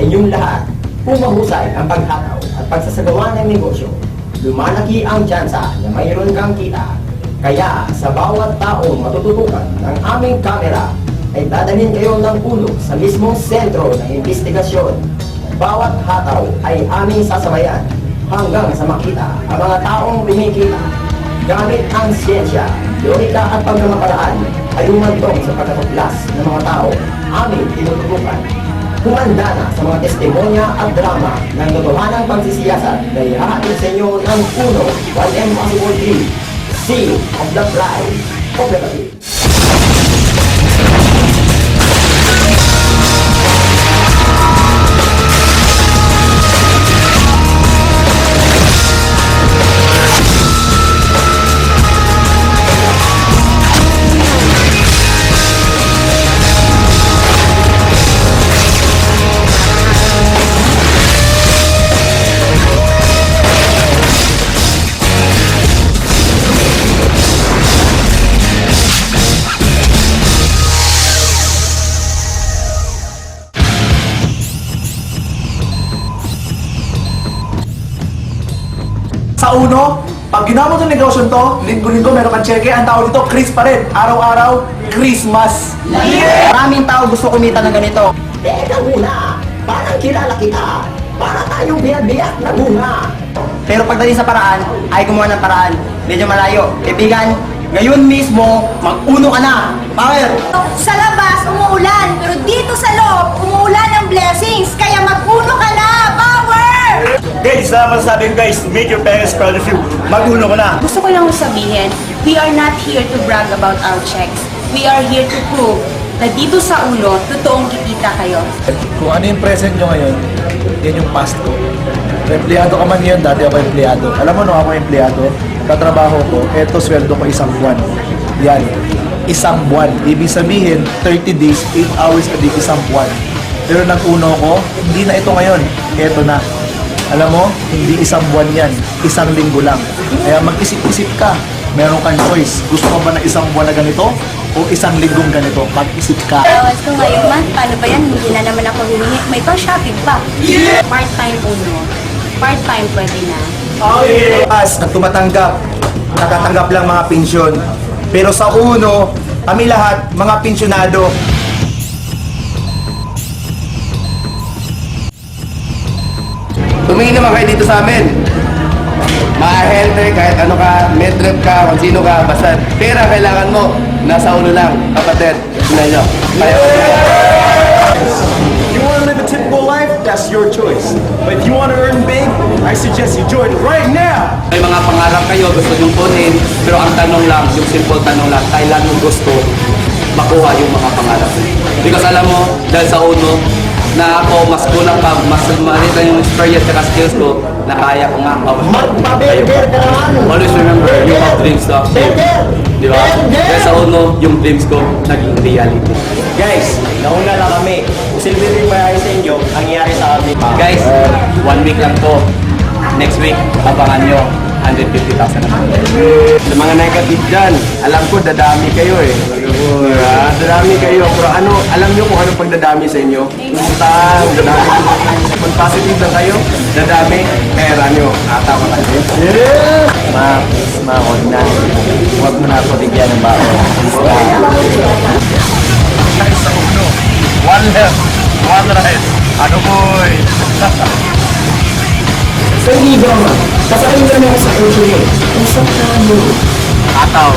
inyong lahat. Kung mahusay ang paghataw at pagsasagawa ng negosyo, lumalaki ang tsansa na mayroon kang kita. Kaya sa bawat taong matututukan ng aming kamera, ay dadalhin kayo ng ulo sa mismong sentro ng investigasyon. Bawat hataw ay aming sasabayan hanggang sa makita ang mga taong rumikita. Gamit ang siyensya, logika at pagmamaparaan ay umantong sa pagkatuklas ng mga tao aming tinututukan. Humanda na sa mga testimonya at drama ng totohanang pagsisiyasat na ihahatid sa inyo ng uno, one impossible dream, Sea of the Bride of the Cavite. Sa uno, pag ginawa mo itong negosyo to, linggo-linggo meron kang cheque, ang tawag dito, Chris pa rin. Araw-araw, Christmas. Maraming tao gusto kumita ng ganito. Teka muna, parang kilala kita. Para tayong biyak-biyak na bunga. Pero pagdating sa paraan, ay gumawa ng paraan. Medyo malayo. Kaibigan, ngayon mismo, mag-uno ka na. Power! Sa labas, umuulan. Pero dito sa loob, umuulan ng blessings. Kaya mag-uno ka na. Power! Guys, masasabi ko guys, make your parents proud of you. Mag-uno ka na. Gusto ko lang sabihin, we are not here to brag about our checks. We are here to prove na dito sa ulo, totoong kikita kayo. Kung ano yung present nyo ngayon, yan yung past ko. Empleyado ka man yun, dati ako empleyado. Alam mo no, ako empleyado, katrabaho ko, eto sweldo ko isang buwan. Yan, isang buwan. Ibig sabihin, 30 days, 8 hours a day, isang buwan. Pero nag-uno ko, hindi na ito ngayon, eto na. Alam mo, hindi isang buwan yan, isang linggo lang. Kaya mag-isip-isip ka, meron kang choice. Gusto mo ba ng isang buwan na ganito o isang linggong ganito? Mag-isip ka. Allowance ko ngayong month, paano ba yan? Hindi na naman ako humingi. May pang-shopping pa. Part-time uno. Part-time pwede na. As na tumatanggap, nakatanggap lang mga pensyon. Pero sa uno, kami lahat, mga pensyonado. Tumingin naman kayo dito sa amin. Ma-healthy, kahit ano ka, medrep ka, kung sino ka, basta pera kailangan mo, nasa ulo lang, kapatid. Tingnan nyo. Tayo. You want to live a typical life? That's your choice. But if you want to earn big, I suggest you join right now. May mga pangarap kayo, gusto nyong kunin, pero ang tanong lang, yung simple tanong lang, kailan mo gusto makuha yung mga pangarap? Because alam mo, dahil sa uno, na ako mas kulang pa, mas malita yung experience at skills ko, na kaya ko nga. Magpa-burger ka naman. Always remember, you have dreams to achieve. Di ba? Kaya sa uno, yung dreams ko naging reality. Guys, nauna lang kami. Silbi rin pa sa inyo, ang nangyari sa amin. Guys, 1 week lang to. Next week, abangan nyo. 150,000 naman. Sa mga negative dyan, alam ko dadami kayo eh. Dadami kayo. Pero ano, alam nyo kung ano pagdadami sa inyo? Utang, dadami. Kung positive na kayo, dadami, pera nyo. Tama kayo. Ma, please, ma, huwag na. Huwag mo na ako bigyan ng baon. Guys, sa uno. One left, one right. Ano boy? Sa ligaw mo, kasakayin ka naman sa kotse mo. Ang sakta mo. Ataw.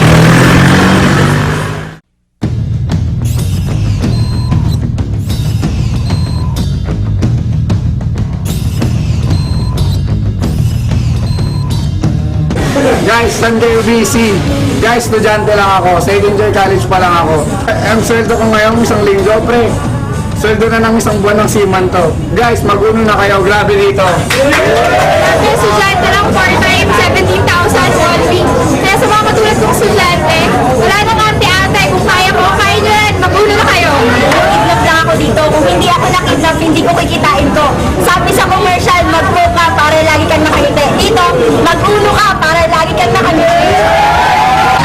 Guys, Sunday UBC. Guys, estudyante lang ako. Second year college pa lang ako. Ang sweldo ko ngayon, isang linggo, pre. Sweldo na ng isang buwan ng seaman to. Guys, mag-uno na kayo. Grabe dito. Estudyante lang part-time, 17,000 one week. Kaya sa mga matulad kong estudyante, wala nang ante-ante. Kung kaya ko, kaya nyo yan. Mag-uno na kayo. Kidnap lang ako dito. Kung hindi ako nakidnap, hindi ko kikitain to. Sabi sa commercial, mag-pro ka para lagi kang nakangiti. Dito, mag-uno ka para lagi kang nakangiti.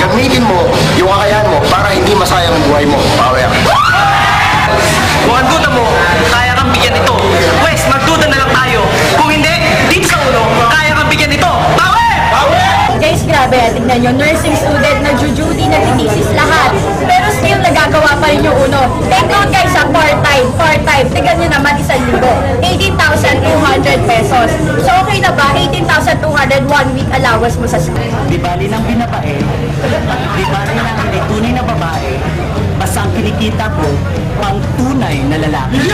Gamitin mo yung kakayahan mo para hindi masayang ang buhay mo. Power. Kung ang duda mo, kaya kang bigyan ito. Pwes, bawas mo sa Di bali ng binabae, di bali ng hindi tunay na babae, basta ang kinikita ko, pang tunay na lalaki.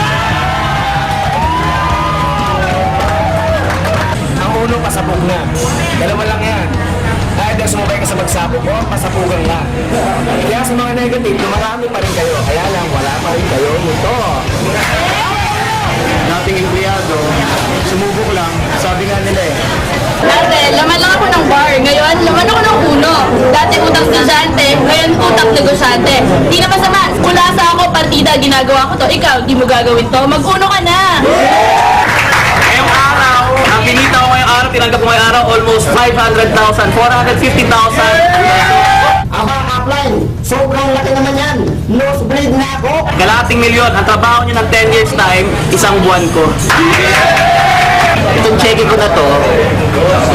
Ang uno, pasabog na. Dalawa lang yan. Kahit na sumabay ka sa magsabog ko, pasabugan na. Kaya sa mga negative, marami pa rin kayo. Kaya lang, wala pa rin kayo nito. Dating empleyado, sumubok lang. Sabi nga nila eh. Dati, laman lang ako ng bar. Ngayon, laman ako ng uno. Dati utang estudyante, ngayon utang negosyante. Di na masama. Mula sa ako, partida, ginagawa ko to. Ikaw, di mo gagawin to. Mag-uno ka na. Ngayong araw, ang kinita ko ngayong araw, tinanggap ko ngayong araw, almost 500,000, 450,000. Ang mga upline, sobrang laki naman yan. Nose bleed na ako. Kalahating milyon. Ang trabaho nyo ng 10 years time, isang buwan ko. Itong checking ko na to,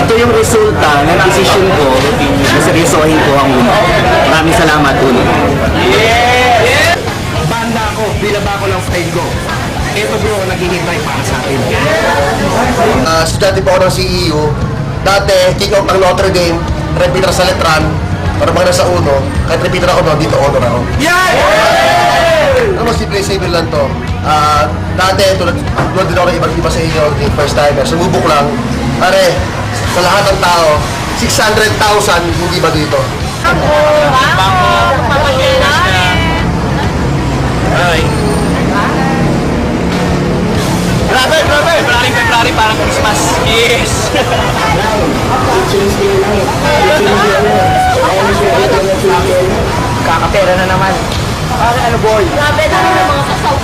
ito yung resulta ng decision ko na seryosohin ko ang uno. Maraming salamat, uno. Banda ako, binaba ko lang file ko. Ito bro, ang naghihintay para sa akin. Estudyante po ako ng CEU. Dati, kick out ng Notre Dame, repeater sa Letran, para pag nasa uno, kahit repeater ako doon, dito honor ako. Ano mo, simple saver lang to. Dati, tulad din ako ng ibang iba sa inyo, yung first timer, sumubok lang. Pare, sa lahat ng tao, 600,000, hindi ba dito? Grabe! February, parang Christmas. Yes! Kakapera na naman. Ano boy? Grabe na ng mga kasaw.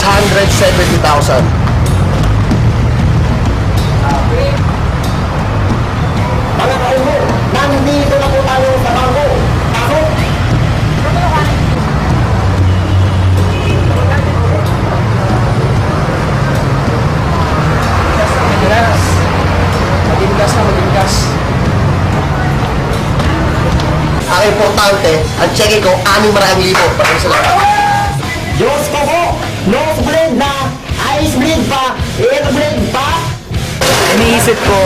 670,000. Mga kaulo, nandito na po tayo sa bangko. Pasok! Ang importante, ang check ko, 6,000,000. Para sa lahat. Diyos ko po! Nose bleed na! Eyes bleed pa! Ear bleed pa! Iniisip ko,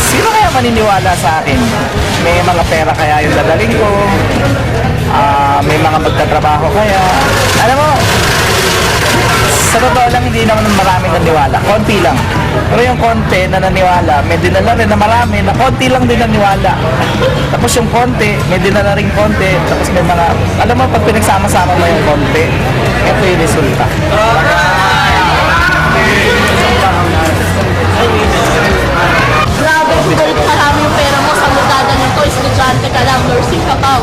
sino kaya maniniwala sa akin? May mga pera kaya yung dadaling ko? May mga magtatrabaho kaya? Alam mo, sa totoo lang hindi naman maraming naniwala. Konti lang. Pero yung konti na naniwala, may dinala rin na marami na konti lang din naniwala. Tapos yung konti, may dinala rin konti. Tapos may mga, alam mo, pag pinagsama-sama mo yung konti, ito yung resulta. Grabe, galit marami yung pera mo sa mudada nito. Estudyante ka lang, nursing ka pa,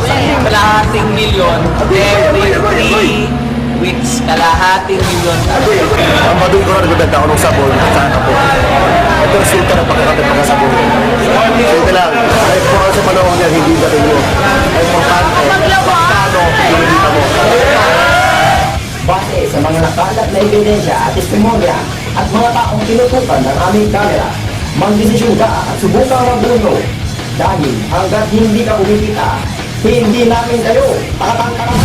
Kalahating milyon every 3 weeks. Kalahating milyon. Ang madoy ko na nagbibenta ako ng sabon at saka po. Ito resulta ng pagkakatid ng sabon. Ito lang, kahit po sa panahon niya, hindi na rin yun. Ay importante, magkano pinilita mo. Base sa mga nakalat na ebidensya at testimonya at mga taong tinutukan ng aming kamera, magdesisyon ka at subukang magulo. Dahil hanggat hindi ka kumikita, hindi namin kayo tatangkaran.